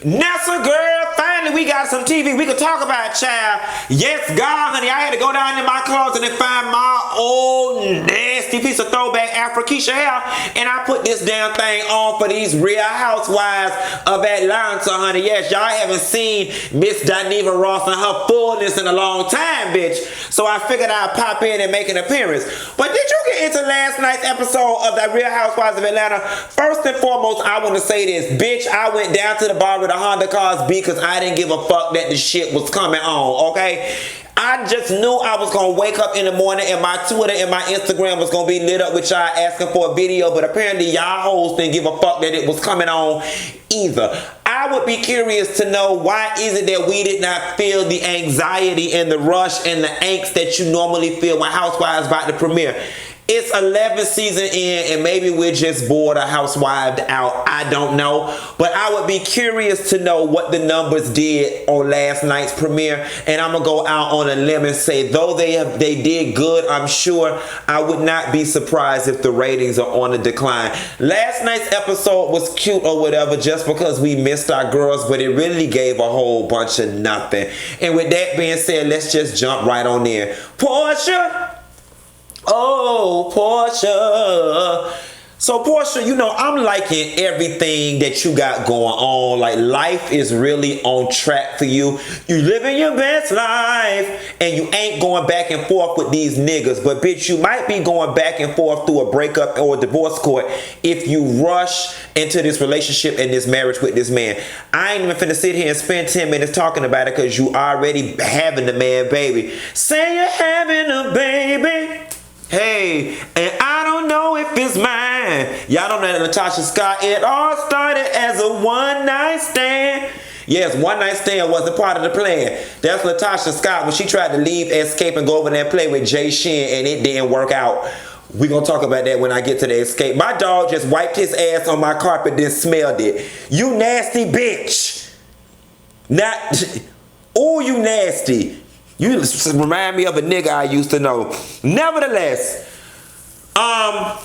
Nessa girl, finally we got some TV we can talk about, child. Yes, God, honey, I had to go down in my closet and find my old nasty piece of throwback Afro-Keisha hair, and I put this damn thing on for these Real Housewives of Atlanta, honey. Yes, y'all haven't seen Miss Dineva Ross in her fullness in a long time, bitch. So I figured I'd pop in and make an appearance. But did you get into last night's episode of the Real Housewives of Atlanta? First and foremost, I want to say this, bitch. I went down to the bar with the Honda cars because I didn't give a fuck that the shit was coming on, okay? I just knew I was going to wake up in the morning and my Twitter and my Instagram was going to be lit up with y'all asking for a video, but apparently y'all hoes didn't give a fuck that it was coming on either. I would be curious to know, why is it that we did not feel the anxiety and the rush and the angst that you normally feel when Housewives about to premiere? It's 11th season in, and maybe we're just bored or housewived out. I don't know. But I would be curious to know what the numbers did on last night's premiere. And I'm going to go out on a limb and say, though they did good, I'm sure, I would not be surprised if the ratings are on a decline. Last night's episode was cute or whatever just because we missed our girls, but it really gave a whole bunch of nothing. And with that being said, let's just jump right on in. Porsha! Oh, Porsha. So, Porsha, you know, I'm liking everything that you got going on. Like, life is really on track for you. You living your best life, and you ain't going back and forth with these niggas. But, bitch, you might be going back and forth through a breakup or a divorce court if you rush into this relationship and this marriage with this man. I ain't even finna sit here and spend 10 minutes talking about it because you already having the man, baby. Say you're having a baby. Hey, and I don't know if it's mine. Y'all don't know that Natasha Scott. It all started as a one-night stand. Yes, one-night stand wasn't part of the plan. That's Natasha Scott when she tried to leave, escape, and go over there and play with Jay Shin, and it didn't work out. We're going to talk about that when I get to the escape. My dog just wiped his ass on my carpet, then smelled it. You nasty bitch. Not, oh, you nasty. You remind me of a nigga I used to know. Nevertheless, I'm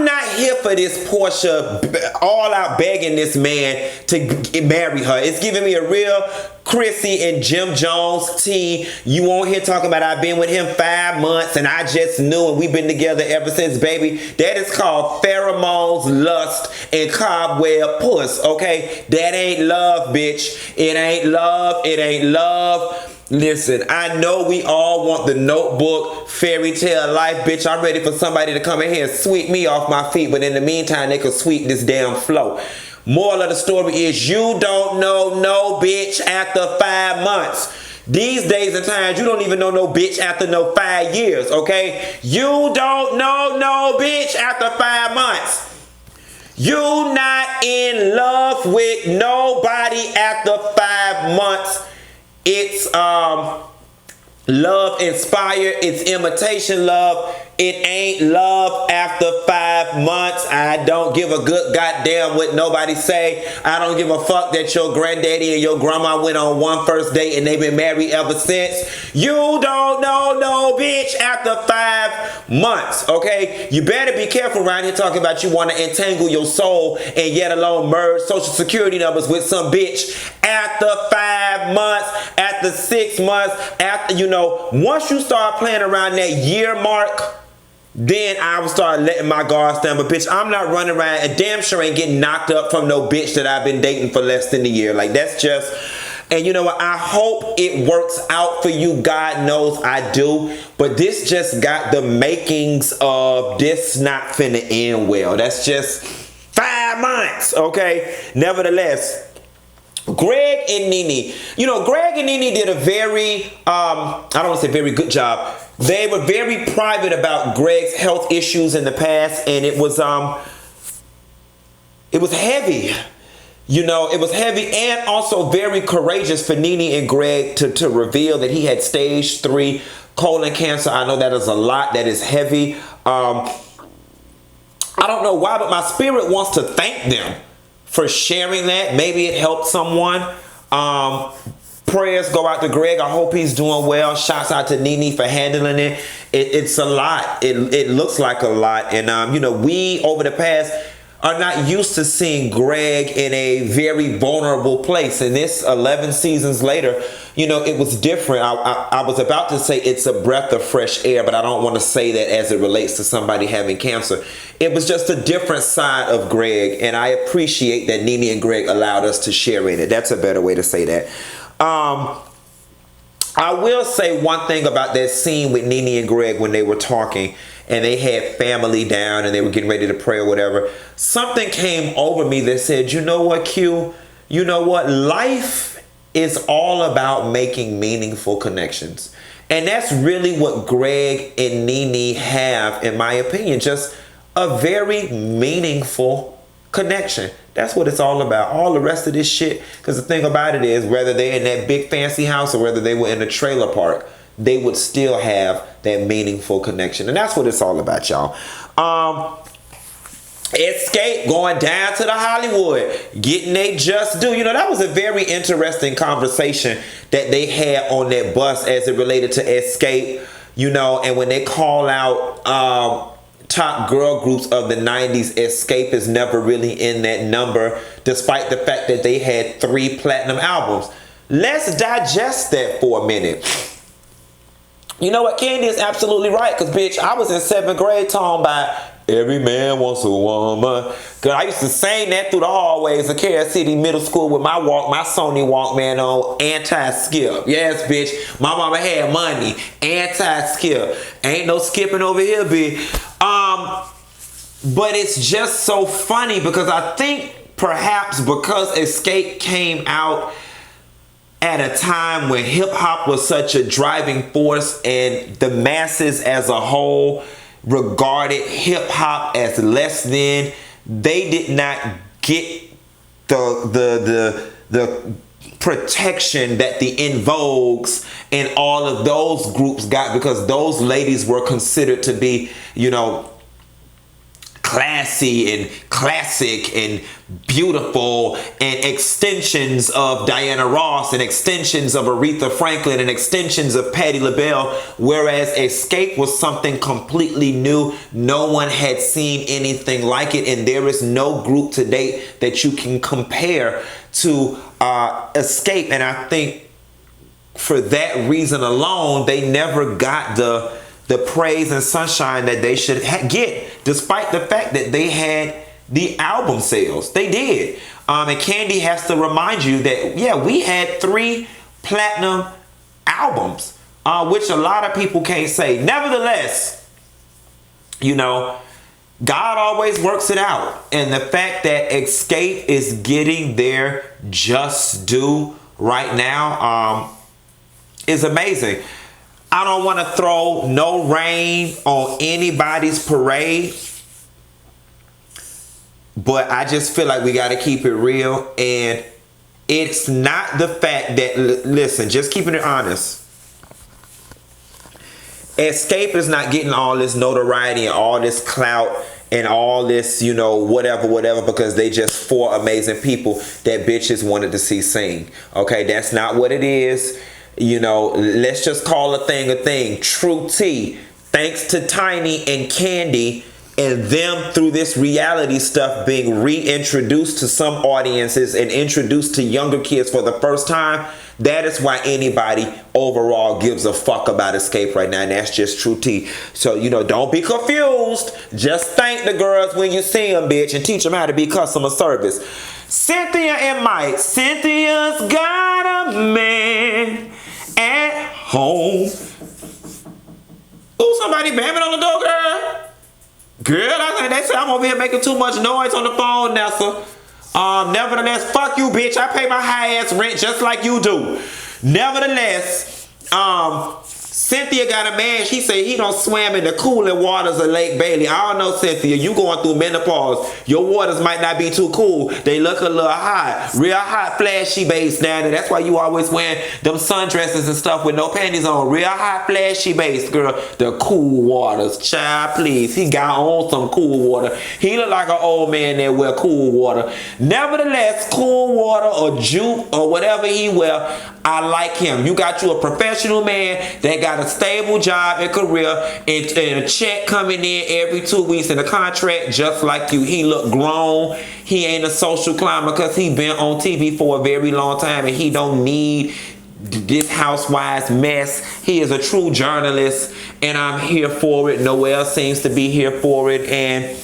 not here for this Porsha all out begging this man to marry her. It's giving me a real Chrissy and Jim Jones tea. You on here talking about I've been with him 5 months and I just knew and we've been together ever since, baby. That is called pheromones, lust, and cobweb puss, okay? That ain't love, bitch. It ain't love. It ain't love. Listen, I know we all want the Notebook fairy tale life, bitch. I'm ready for somebody to come in here and sweep me off my feet, but in the meantime, they could sweep this damn flow. Moral of the story is you don't know no bitch after 5 months. These days and times, you don't even know no bitch after no 5 years, okay? You don't know no bitch after 5 months. You not in love with nobody after 5 months. It's love inspired. It's imitation love. It ain't love after 5 months. I don't give a good goddamn what nobody say. I don't give a fuck that your granddaddy and your grandma went on one first date and they've been married ever since. You don't know no bitch after 5 months, okay? You better be careful around here talking about you want to entangle your soul and yet alone merge social security numbers with some bitch after 5 months, after 6 months, after, you know, once you start playing around that year mark, then I will start letting my guards down. But bitch, I'm not running around and damn sure ain't getting knocked up from no bitch that I've been dating for less than a year. Like, that's just, and you know what, I hope it works out for you. God knows I do. But this just got the makings of this not finna end well. That's just 5 months, okay? Nevertheless, Gregg and NeNe. You know, Gregg and NeNe did a very, I don't want to say very good job. They were very private about Gregg's health issues in the past, and it was heavy. You know, it was heavy and also very courageous for NeNe and Gregg to reveal that he had stage 3 colon cancer. I know that is a lot. That is heavy. I don't know why, but my spirit wants to thank them for sharing that. Maybe it helped someone. Prayers go out to Gregg. I hope he's doing well. Shouts out to NeNe for handling it. It's a lot. It looks like a lot. And, you know, we, over the past are not used to seeing Gregg in a very vulnerable place. And this 11 seasons later, you know, it was different. I was about to say it's a breath of fresh air, but I don't want to say that as it relates to somebody having cancer. It was just a different side of Gregg, and I appreciate that NeNe and Gregg allowed us to share in it. That's a better way to say that. I will say one thing about that scene with NeNe and Gregg when they were talking and they had family down and they were getting ready to pray or whatever. Something came over me that said, you know what, Q? You know what? Life is all about making meaningful connections. And that's really what Gregg and NeNe have, in my opinion. Just a very meaningful connection. That's what it's all about. All the rest of this shit, because the thing about it is, whether they're in that big fancy house or whether they were in a trailer park, they would still have that meaningful connection. And that's what it's all about, y'all. Escape going down to the Hollywood, getting they just due. You know, that was a very interesting conversation that they had on that bus as it related to Escape. You know, and when they call out top girl groups of the 90s, Escape is never really in that number, despite the fact that they had 3 platinum albums. Let's digest that for a minute. You know what? Kandi is absolutely right, because, bitch, I was in 7th grade talking about every man wants a woman. Because I used to sing that through the hallways of Kansas City Middle School with my Sony Walkman on, anti-skip. Yes, bitch. My mama had money. Anti-skip. Ain't no skipping over here, bitch. But it's just so funny because I think perhaps because Escape came out at a time when hip-hop was such a driving force and the masses as a whole regarded hip-hop as less than, they did not get the protection that the En Vogues and all of those groups got, because those ladies were considered to be, you know, classy and classic and beautiful and extensions of Diana Ross and extensions of Aretha Franklin and extensions of Patti LaBelle, whereas Escape was something completely new. No one had seen anything like it, and there is no group to date that you can compare to Escape. And I think for that reason alone, they never got the praise and sunshine that they should get, despite the fact that they had the album sales. They did. And Kandi has to remind you that, yeah, we had 3 platinum albums, which a lot of people can't say. Nevertheless, you know, God always works it out. And the fact that Escape is getting their just due right now is amazing. I don't want to throw no rain on anybody's parade, but I just feel like we got to keep it real. And it's not the fact that, listen, just keeping it honest, Escape is not getting all this notoriety and all this clout and all this, you know, whatever, because they just 4 amazing people that bitches wanted to see sing. Okay, that's not what it is. You know, let's just call a thing. True T, thanks to Tiny and Kandi and them through this reality stuff being reintroduced to some audiences and introduced to younger kids for the first time, that is why anybody overall gives a fuck about Escape right now, and that's just True T. So, you know, don't be confused. Just thank the girls when you see them, bitch, and teach them how to be customer service. Cynthia and Mike. Cynthia's got a man at home. Ooh, somebody banging on the door, girl. Girl, I think they say I'm over here making too much noise on the phone, Nessa. Nevertheless, fuck you, bitch. I pay my high ass rent just like you do. Nevertheless, Cynthia got a man. She said he don't swim in the cooling waters of Lake Bailey. I don't know, Cynthia. You going through menopause. Your waters might not be too cool. They look a little hot. Real hot, flashy base down there. That's why you always wearing them sundresses and stuff with no panties on. Real hot, flashy base, girl. The cool waters. Child, please. He got on some cool water. He look like an old man that wear cool water. Nevertheless, cool water or juke or whatever he wear, I like him. You got you a professional man that got a stable job and career and a check coming in every 2 weeks in a contract just like you. He look grown. He ain't a social climber because he been on TV for a very long time and he don't need this Housewives mess. He is a true journalist and I'm here for it. Noelle seems to be here for it, and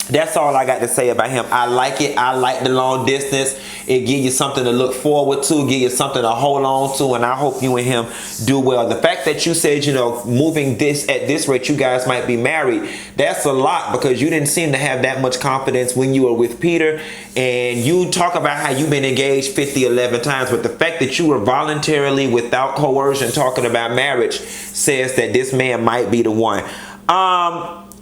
that's all I got to say about him. I like it. I like the long distance. It gives you something to look forward to, give you something to hold on to, and I hope you and him do well. The fact that you said, you know, moving this at this rate, you guys might be married, that's a lot because you didn't seem to have that much confidence when you were with Peter, and you talk about how you've been engaged 11 times, but the fact that you were voluntarily, without coercion, talking about marriage says that this man might be the one.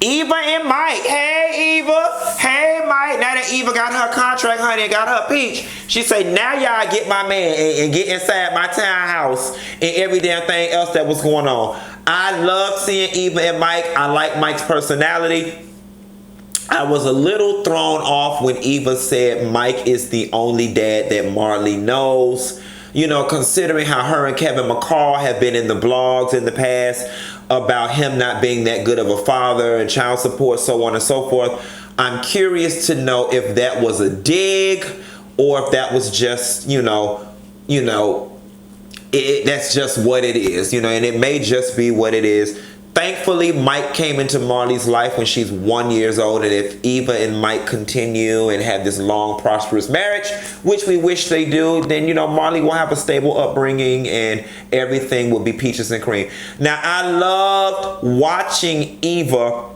Eva and Mike. Hey, Eva. Hey, Mike. Now that Eva got her contract, honey, and got her peach, she say, now y'all get my man and get inside my townhouse and every damn thing else that was going on. I love seeing Eva and Mike. I like Mike's personality. I was a little thrown off when Eva said Mike is the only dad that Marley knows. You know, considering how her and Kevin McCall have been in the blogs in the past about him not being that good of a father and child support, so on and so forth. I'm curious to know if that was a dig or if that was just, that's just what it is, and it may just be what it is. Thankfully, Mike came into Marley's life when she's 1 year old, and if Eva and Mike continue and have this long, prosperous marriage, which we wish they do, then, Marley will have a stable upbringing and everything will be peaches and cream. Now, I loved watching Eva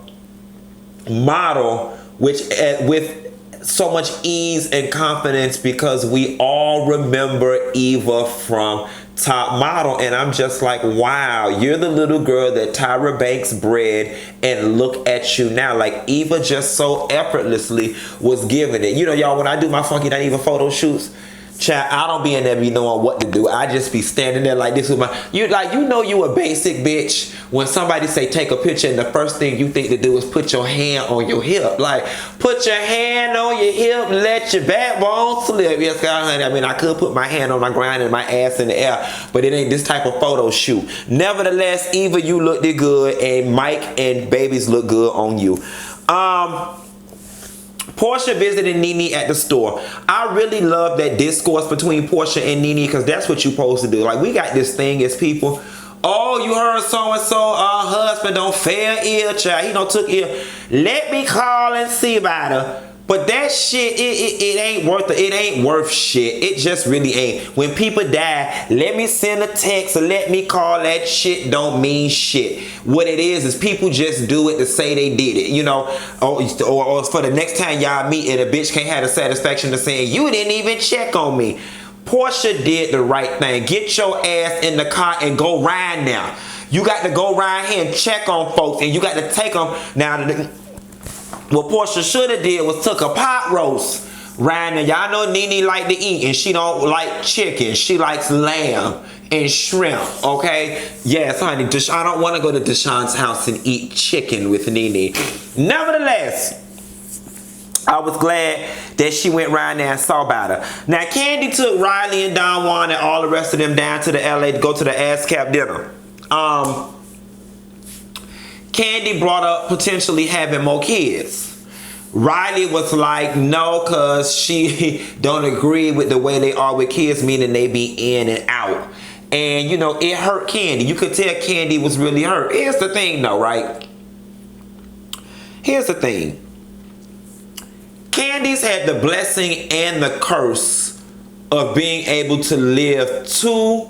model, with so much ease and confidence, because we all remember Eva from Top Model, and I'm just like, wow, you're the little girl that Tyra Banks bred, and look at you now. Like, Eva just so effortlessly was giving it. Y'all, when I do my Funky Not Eva photo shoots, child, I don't be in there be knowing what to do. I just be standing there like this with my, you a basic bitch when somebody say take a picture and the first thing you think to do is put your hand on your hip. Like, put your hand on your hip, let your backbone slip. Yes, God, honey. I mean, I could put my hand on my ground and my ass in the air, but it ain't this type of photo shoot. Nevertheless, Eva, you looked it good, and Mike and babies look good on you. Porsha visited NeNe at the store. I really love that discourse between Porsha and NeNe, because that's what you're supposed to do. Like, we got this thing as people. Oh, you heard so-and-so, husband don't fare ill, child. He don't took ill. Let me call and see about her. But that shit, it ain't worth it. It ain't worth shit. It just really ain't. When people die, let me send a text or let me call. That shit don't mean shit. What it is people just do it to say they did it, or for the next time y'all meet and a bitch can't have the satisfaction of saying, you didn't even check on me. Porsha did the right thing. Get your ass in the car and go ride now. You got to go ride here and check on folks, and you got to take them. Now, what Porsha should have did was took a pot roast right now. Y'all know NeNe like to eat, and she don't like chicken. She likes lamb and shrimp, okay? Yes, honey, I don't want to go to Deshaun's house and eat chicken with NeNe. Nevertheless, I was glad that she went round there and saw about her. Now, Kandi took Riley and Don Juan and all the rest of them down to the LA to go to the ASCAP dinner. Kandi brought up potentially having more kids. Riley was like, no, cause she don't agree with the way they are with kids, meaning they be in and out. And it hurt Kandi. You could tell Kandi was really hurt. Here's the thing though, right? Here's the thing. Candi's had the blessing and the curse of being able to live two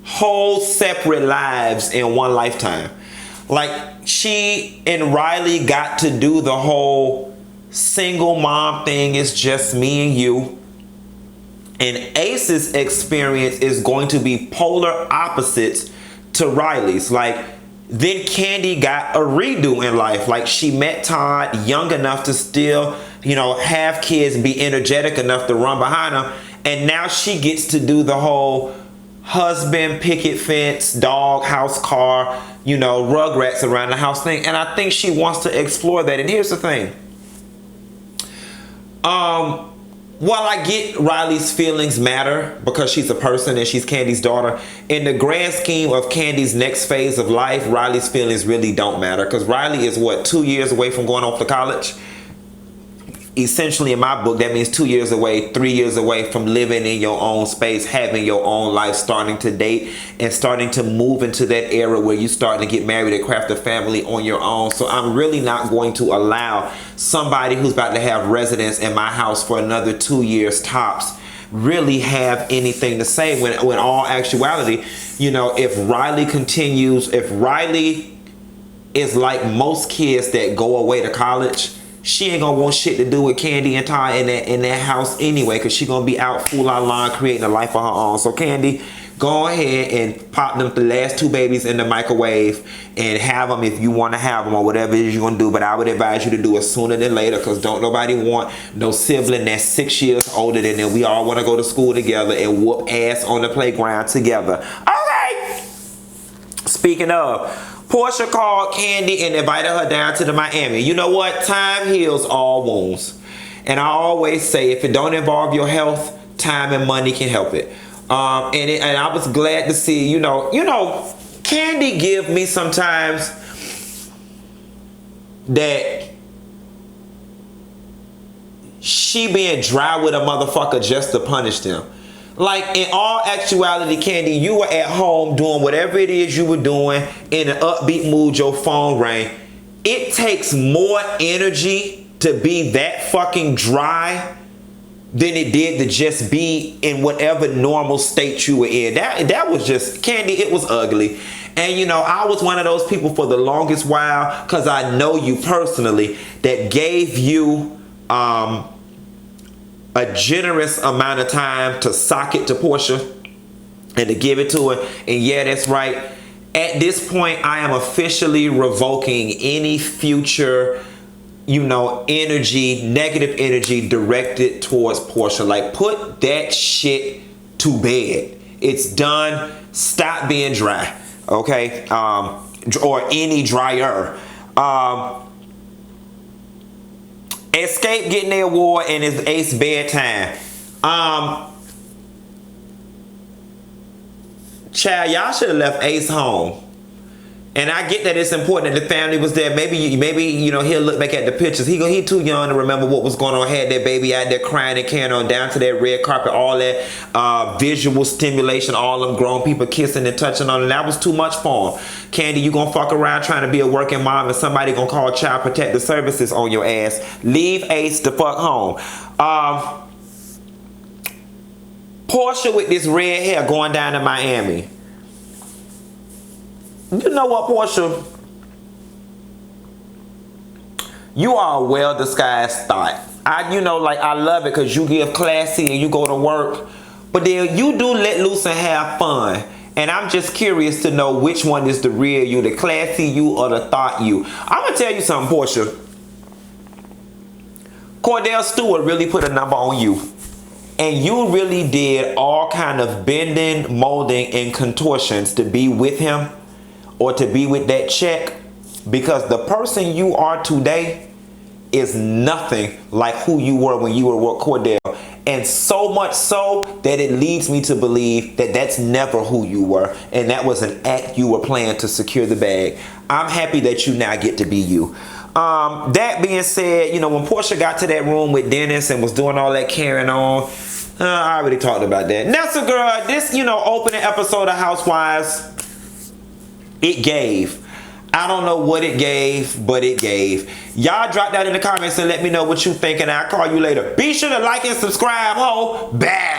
whole separate lives in one lifetime. Like, she and Riley got to do the whole single mom thing. It's just me and you. And Ace's experience is going to be polar opposites to Riley's. Like, then Kandi got a redo in life. Like, she met Todd young enough to still, have kids and be energetic enough to run behind him. And now she gets to do the whole husband, picket fence, dog, house, car, rugrats around the house thing. And I think she wants to explore that. And here's the thing. while I get Riley's feelings matter because she's a person and she's Kandi's daughter, in the grand scheme of Kandi's next phase of life, Riley's feelings really don't matter because Riley is what, 2 years away from going off to college? Essentially, in my book, that means 2 years away, 3 years away from living in your own space, having your own life, starting to date and starting to move into that era where you starting to get married and craft a family on your own. So I'm really not going to allow somebody who's about to have residence in my house for another 2 years tops really have anything to say when all actuality, you know, if Riley is like most kids that go away to college, she ain't gonna want shit to do with Kandi and Ty in that house anyway, because she gonna be out full on line creating a life of her own. So Kandi, go ahead and pop them the last 2 babies in the microwave and have them if you want to have them or whatever it is you're gonna do. But I would advise you to do it sooner than later, because don't nobody want no sibling that's 6 years older than them. We all want to go to school together and whoop ass on the playground together. All right. Speaking of, Porsha called Kandi and invited her down to the Miami. You know what? Time heals all wounds. And I always say, if it don't involve your health, time and money can help it. And I was glad to see, you know, Kandi give me sometimes that she being dry with a motherfucker just to punish them. Like, in all actuality, Kandi, you were at home doing whatever it is you were doing in an upbeat mood, your phone rang. It takes more energy to be that fucking dry than it did to just be in whatever normal state you were in. That was just, Kandi, it was ugly. And you know, I was one of those people for the longest while, because I know you personally, that gave you a generous amount of time to sock it to Porsha and to give it to her. And yeah, that's right. At this point, I am officially revoking any future, you know, energy, negative energy directed towards Porsha. Like, put that shit to bed. It's done. Stop being dry. Okay? Or any drier. Escape getting the award and it's Ace bedtime. Child, y'all should have left Ace home. And I get that it's important that the family was there. Maybe you know, he'll look back at the pictures. He too young to remember what was going on. Had that baby out there crying and carrying on down to that red carpet, all that visual stimulation, all them grown people kissing and touching on, and that was too much for him. Kandi, you gonna fuck around trying to be a working mom and somebody gonna call Child Protective Services on your ass. Leave Ace the fuck home. Porsha with this red hair going down to Miami. You know what, Porsha? You are a well-disguised thought. I love it because you give classy and you go to work. But then you do let loose and have fun. And I'm just curious to know which one is the real you, the classy you or the thought you. I'm going to tell you something, Porsha. Cordell Stewart really put a number on you. And you really did all kind of bending, molding, and contortions to be with him. Or to be with that check, because the person you are today is nothing like who you were when you were with Cordell. And so much so that it leads me to believe that that's never who you were. And that was an act you were playing to secure the bag. I'm happy that you now get to be you. That being said, you know, when Porsha got to that room with Dennis and was doing all that carrying on, I already talked about that. Now, so girl, this, you know, opening episode of Housewives, it gave. I don't know what it gave, but it gave. Y'all drop that in the comments and let me know what you think, and I'll call you later. Be sure to like and subscribe, ho. Bye.